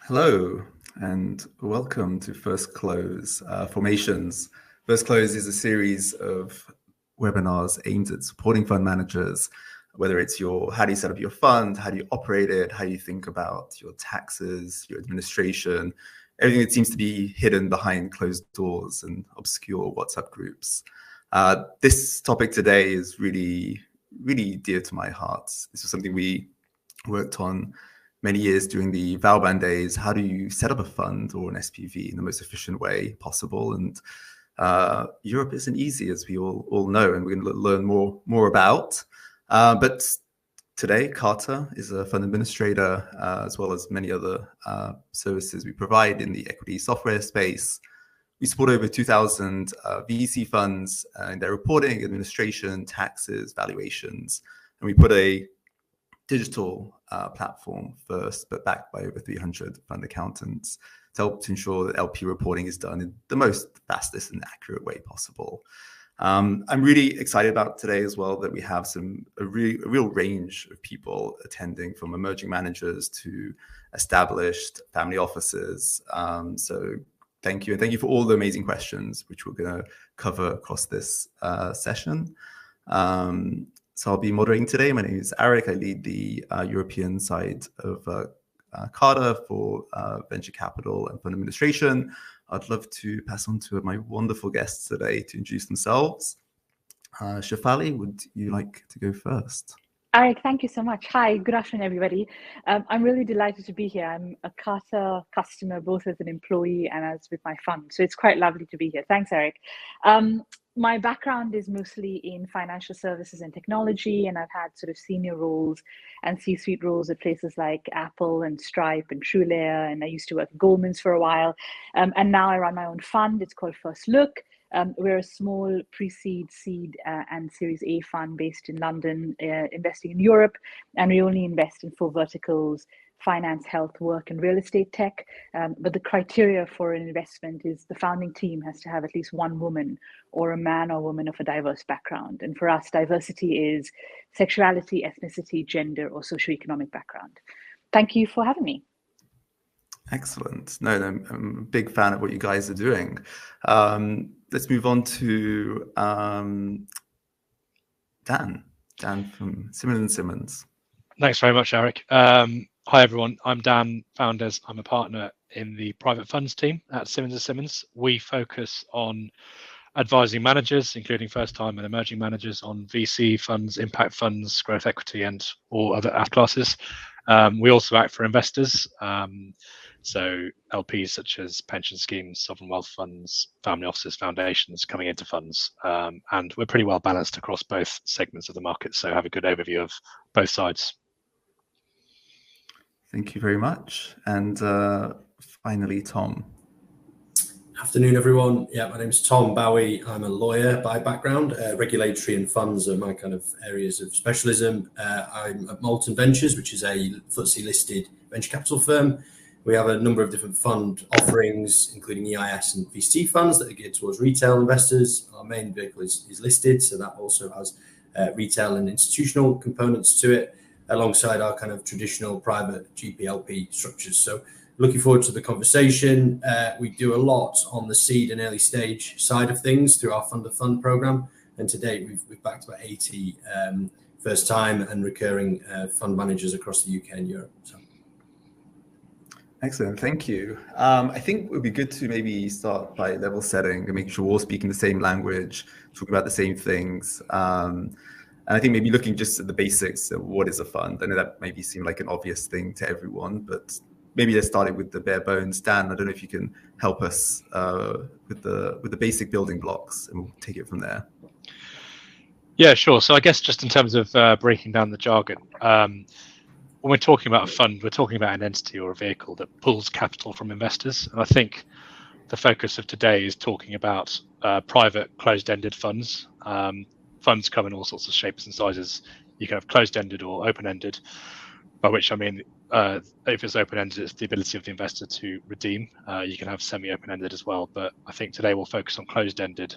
Hello, and welcome to First Close Formations. First Close is a series of webinars aimed at supporting fund managers, whether it's how do you set up your fund, how do you operate it, how you think about your taxes, your administration, everything that seems to be hidden behind closed doors and obscure WhatsApp groups. This topic today is really, really dear to my heart. This was something we worked on many years during the Valban days. How do you set up a fund or an SPV in the most efficient way possible? And Europe isn't easy, as we all know, and we're going to learn more about. But today, Carta is a fund administrator, as well as many other services we provide in the equity software space. We support over 2,000 VC funds in their reporting, administration, taxes, valuations, and we put a digital platform first, but backed by over 300 fund accountants to help to ensure that LP reporting is done in the most fastest and accurate way possible. I'm really excited about today as well that we have a real range of people attending, from emerging managers to established family offices. So thank you. And thank you for all the amazing questions, which we're going to cover across this session. So I'll be moderating today. My name is Eric. I lead the European side of Carta for venture capital and fund administration. I'd love to pass on to my wonderful guests today to introduce themselves. Shefali, would you like to go first? Eric, thank you so much. Hi, good afternoon, everybody. I'm really delighted to be here. I'm a Carta customer, both as an employee and as with my fund. So it's quite lovely to be here. Thanks, Eric. My background is mostly in financial services and technology, and I've had sort of senior roles and C-suite roles at places like Apple and Stripe and TrueLayer, and I used to work at Goldman's for a while. And now I run my own fund. It's called First Look. We're a small pre-seed, seed, and Series A fund based in London, investing in Europe, and we only invest in 4 verticals: finance, health, work, and real estate tech. But the criteria for an investment is the founding team has to have at least one woman or a man or woman of a diverse background. And for us, diversity is sexuality, ethnicity, gender, or socioeconomic background. Thank you for having me. Excellent. No, I'm a big fan of what you guys are doing. Let's move on to Dan from Simmons & Simmons. Thanks very much, Eric. Hi, everyone. I'm Dan Founders. I'm a partner in the private funds team at Simmons & Simmons. We focus on advising managers, including first-time and emerging managers, on VC funds, impact funds, growth equity, and all other asset classes. We also act for investors, so LPs such as pension schemes, sovereign wealth funds, family offices, foundations coming into funds. And we're pretty well balanced across both segments of the market, so have a good overview of both sides. Thank you very much. And finally, Tom. Afternoon, everyone. Yeah, my name's Tom Bowie. I'm a lawyer by background. Regulatory and funds are my kind of areas of specialism. I'm at Molten Ventures, which is a FTSE-listed venture capital firm. We have a number of different fund offerings, including EIS and VC funds that are geared towards retail investors. Our main vehicle is listed, so that also has retail and institutional components to it, alongside our kind of traditional private GPLP structures. So looking forward to the conversation. We do a lot on the seed and early stage side of things through our fund of fund program. And to date, we've backed about 80 first time and recurring fund managers across the UK and Europe. So. Excellent, thank you. I think it would be good to maybe start by level setting and making sure we're all speaking the same language, talking about the same things. And I think maybe looking just at the basics of what is a fund. I know that maybe seem like an obvious thing to everyone, but maybe let's start it with the bare bones. Dan, I don't know if you can help us with the basic building blocks, and we'll take it from there. Yeah, sure. So I guess just in terms of breaking down the jargon, when we're talking about a fund, we're talking about an entity or a vehicle that pulls capital from investors. And I think the focus of today is talking about private closed-ended funds. Funds come in all sorts of shapes and sizes. You can have closed-ended or open-ended, by which I mean, if it's open-ended, it's the ability of the investor to redeem. You can have semi-open-ended as well, but I think today we'll focus on closed-ended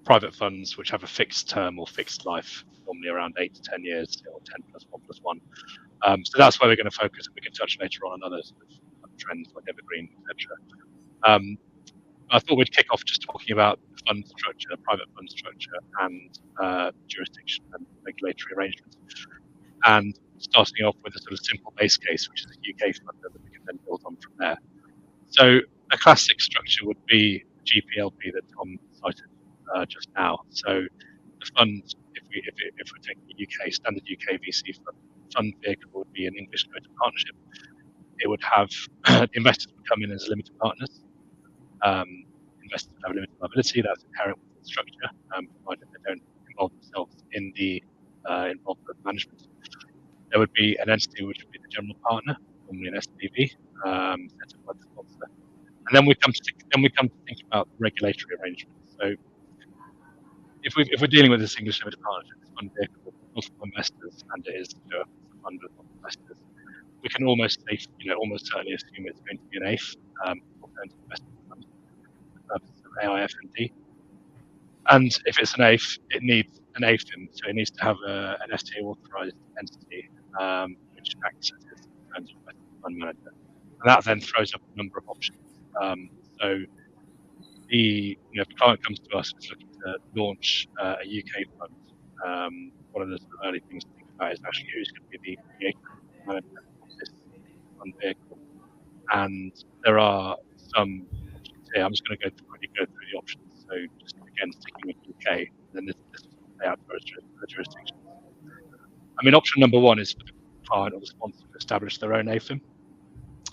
private funds which have a fixed term or fixed life, normally around 8 to 10 years, or 10 plus 1 plus 1. So that's where we're going to focus, and we can touch later on other trends like evergreen, etc. I thought we'd kick off just talking about fund structure, private fund structure, and jurisdiction and regulatory arrangements, and starting off with a sort of simple base case, which is a UK fund, that we can then build on from there. So a classic structure would be GPLP that Tom cited just now. So the fund, if we're taking a standard UK VC fund vehicle, would be an English limited partnership. It would have investors would come in as limited partners. Investors would have limited liability. That's inherent with the structure, provided they don't involve themselves in the involvement of management. There would be an entity which would be the general partner, normally an SPV, set up by the sponsor. And then we come to think about regulatory arrangements. So if we're dealing with this English limited partnership, this fund vehicle with multiple investors, and it is a fund with multiple investors, we can almost certainly assume it's going to be an AIF, alternative investment fund, for the purposes of AIF and D. And if it's an AIF, it needs an AIFM, so it needs to have an FCA authorised entity, which acts as its fund manager. And that then throws up a number of options. So if the client comes to us and is looking to launch a UK fund, one of the early things to think about is actually who's going to be the manager of this fund vehicle. And there are some options here. I'm just going to quickly go through the options. So just again sticking with UK, then this will play out for the jurisdictions. I mean, option number one is for the client or the sponsor to establish their own AIFM.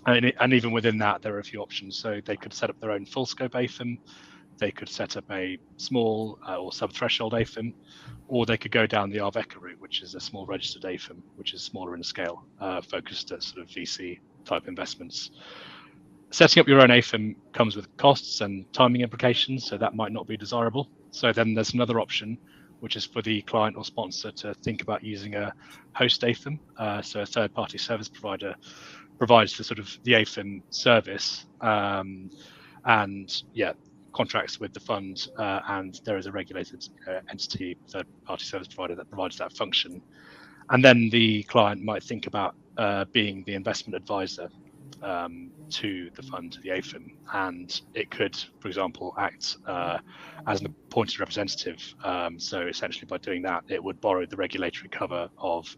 And even within that, there are a few options. So they could set up their own full scope AIFM, they could set up a small or sub-threshold AIFM, or they could go down the Arveca route, which is a small registered AIFM, which is smaller in scale, focused at sort of VC type investments. Setting up your own AIFM comes with costs and timing implications, so that might not be desirable. So then there's another option, which is for the client or sponsor to think about using a host AIFM, so a third-party service provider provides the sort of the AIFM service, and contracts with the fund, and there is a regulated entity, third-party service provider that provides that function. And then the client might think about being the investment advisor to the fund, to the AIFM, and it could, for example, act as an appointed representative. So essentially, by doing that, it would borrow the regulatory cover of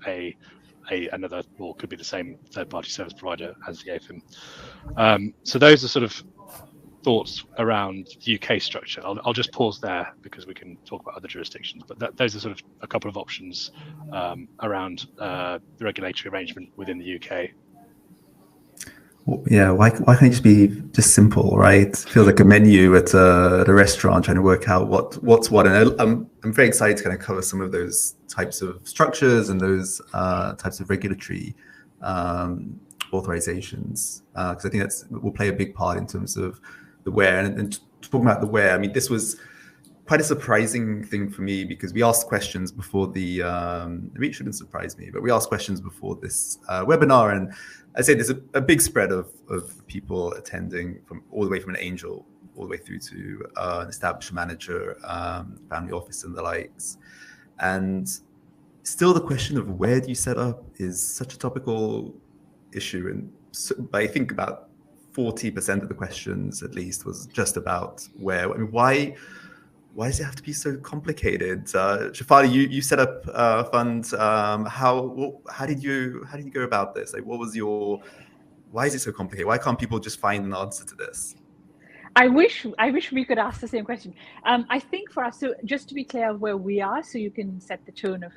another, or could be the same third-party service provider as the AIFM. So those are sort of thoughts around the UK structure. I'll just pause there because we can talk about other jurisdictions, but those are sort of a couple of options around the regulatory arrangement within the UK. Yeah, why can't it just be just simple, right? It feels like a menu at a restaurant trying to work out what's what. And I'm very excited to kind of cover some of those types of structures and those types of regulatory authorizations, because I think will play a big part in terms of the where. And talking about the where, I mean, this was quite a surprising thing for me because we asked questions before maybe it shouldn't surprise me, but we asked questions before this webinar, and I say there's a big spread of people attending, from all the way from an angel all the way through to an established manager, family office and the likes. And still the question of where do you set up is such a topical issue. And I think about 40% of the questions at least was just about where. I mean, why does it have to be so complicated? Shafali, you set up a fund. How did you go about this? Like, why is it so complicated? Why can't people just find an answer to this? I wish we could ask the same question. I think for us, so just to be clear where we are, so you can set the tone of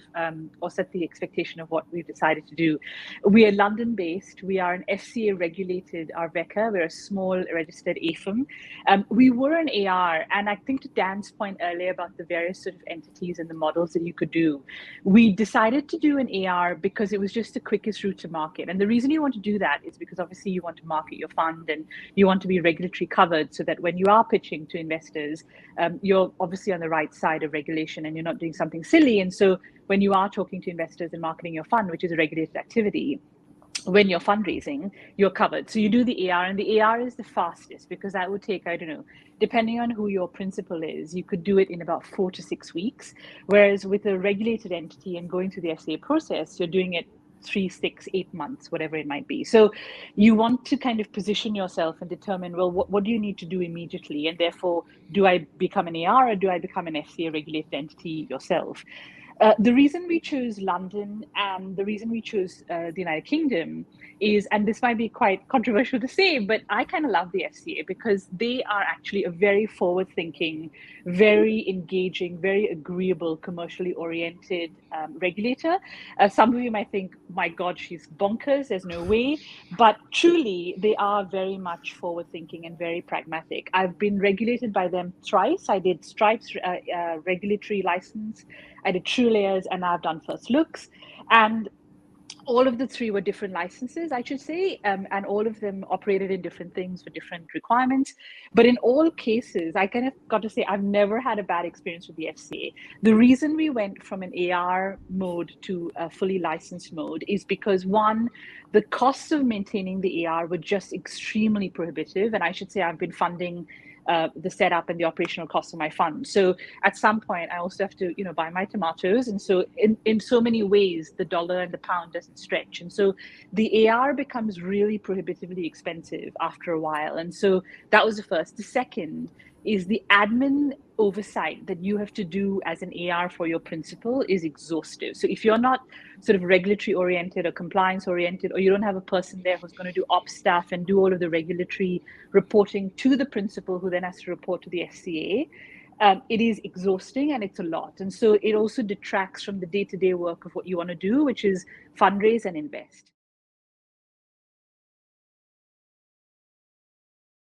or set the expectation of what we've decided to do. We are London-based. We are an FCA-regulated Arveca. We're a small registered AIFM. We were an AR, and I think to Dan's point earlier about the various sort of entities and the models that you could do, we decided to do an AR because it was just the quickest route to market. And the reason you want to do that is because obviously you want to market your fund and you want to be regulatory covered, so that when you are pitching to investors, you're obviously on the right side of regulation and you're not doing something silly. And so when you are talking to investors and marketing your fund, which is a regulated activity, when you're fundraising, you're covered. So you do the AR, and the AR is the fastest because that would take, I don't know, depending on who your principal is, you could do it in about 4 to 6 weeks. Whereas with a regulated entity and going through the FCA process, you're doing it 3, 6, 8 months, whatever it might be. So you want to kind of position yourself and determine, well, what do you need to do immediately? And therefore, do I become an AR or do I become an FCA regulated entity yourself? The reason we chose London and the reason we chose the United Kingdom is, and this might be quite controversial to say, but I kind of love the FCA because they are actually a very forward-thinking, very engaging, very agreeable, commercially oriented regulator. Some of you might think, my God, she's bonkers, there's no way. But truly, they are very much forward-thinking and very pragmatic. I've been regulated by them thrice. I did Stripe's regulatory license, I did True Layers, and I've done First Looks. And all of the three were different licenses, I should say, and all of them operated in different things for different requirements. But in all cases, I kind of got to say, I've never had a bad experience with the FCA. The reason we went from an AR mode to a fully licensed mode is because, one, the costs of maintaining the AR were just extremely prohibitive. And I should say I've been funding the setup and the operational costs of my fund. So at some point, I also have to, buy my tomatoes. And so in so many ways, the dollar and the pound doesn't stretch. And so the AR becomes really prohibitively expensive after a while. And so that was the first. The second is the admin oversight that you have to do as an AR for your principal is exhaustive. So if you're not sort of regulatory oriented or compliance oriented, or you don't have a person there who's going to do ops stuff and do all of the regulatory reporting to the principal, who then has to report to the FCA, it is exhausting and it's a lot. And so it also detracts from the day-to-day work of what you want to do, which is fundraise and invest.